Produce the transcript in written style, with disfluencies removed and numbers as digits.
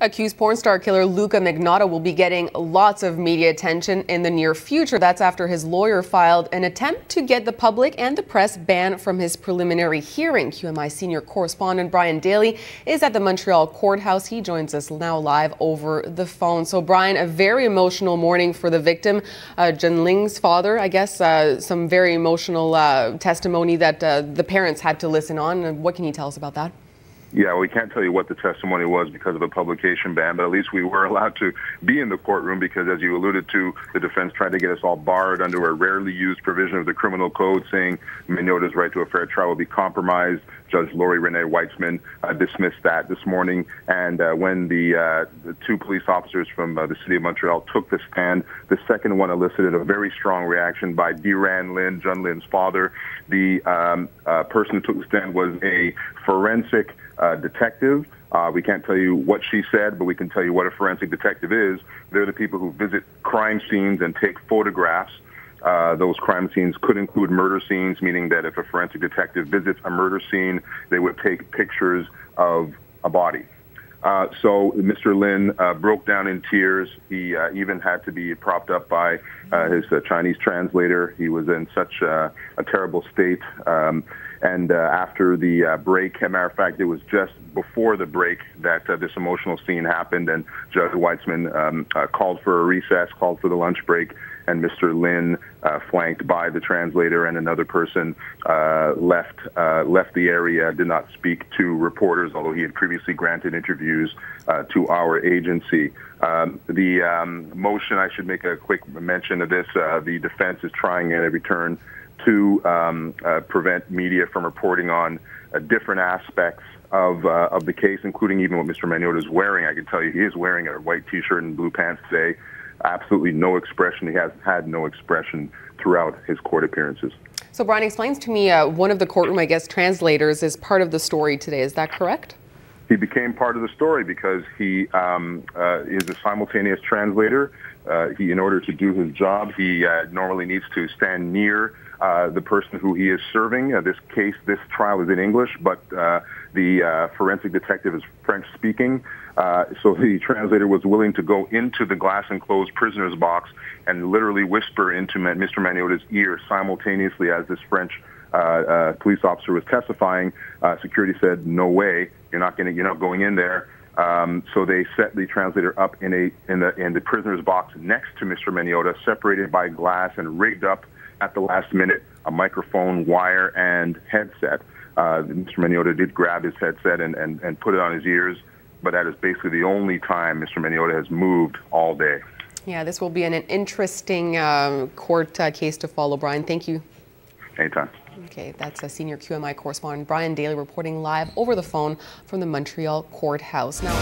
Accused porn star killer Luka Magnotta will be getting lots of media attention in the near future. That's after his lawyer filed an attempt to get the public and the press banned from his preliminary hearing. QMI senior correspondent Brian Daly is at the Montreal courthouse. He joins us now live over the phone. So Brian, a very emotional morning for the victim, Junling's father. I guess some very emotional testimony that the parents had to listen on. What can you tell us about that? Yeah, we can't tell you what the testimony was because of a publication ban, but at least we were allowed to be in the courtroom because, as you alluded to, the defense tried to get us all barred under a rarely used provision of the criminal code saying Magnotta's right to a fair trial will be compromised. Judge Lori Renee Weitzman dismissed that this morning. And when the two police officers from the city of Montreal took the stand, the second one elicited a very strong reaction by Duran Lin, Junlin's father. The person who took the stand was a forensic detective. We can't tell you what she said, but we can tell you what a forensic detective is. They're the people who visit crime scenes and take photographs. Those crime scenes could include murder scenes, meaning that if a forensic detective visits a murder scene, they would take pictures of a body. So Mr. Lin broke down in tears. He even had to be propped up by his Chinese translator. He was in such a terrible state. And after the break, as a matter of fact, it was just before the break that this emotional scene happened, and Judge Weitzman called for a recess, called for the lunch break, and Mr. Lin, flanked by the translator and another person, left the area, did not speak to reporters, although he had previously granted interviews to our agency. The motion, I should make a quick mention of this, the defense is trying at every turn to prevent media from reporting on different aspects of the case, including even what Mr. Magnotta is wearing. I can tell you he is wearing a white T-shirt and blue pants today. Absolutely no expression. He has had no expression throughout his court appearances. So Brian explains to me one of the courtroom, I guess, translators is part of the story today. Is that correct? He became part of the story because he is a simultaneous translator. In order to do his job, he normally needs to stand near the person who he is serving. This trial is in English, but the forensic detective is French-speaking. So the translator was willing to go into the glass-enclosed prisoner's box and literally whisper into Mr. Magnotta's ear simultaneously as this French police officer was testifying. Security said, "No way, you're not going in there." So they set the translator up in the prisoner's box next to Mr. Magnotta, separated by glass and rigged up at the last minute a microphone, wire, and headset. Mr. Magnotta did grab his headset and put it on his ears, but that is basically the only time Mr. Magnotta has moved all day. Yeah, this will be an interesting court case to follow, Brian. Thank you. Anytime. Okay, that's a senior QMI correspondent Brian Daly reporting live over the phone from the Montreal courthouse. Now.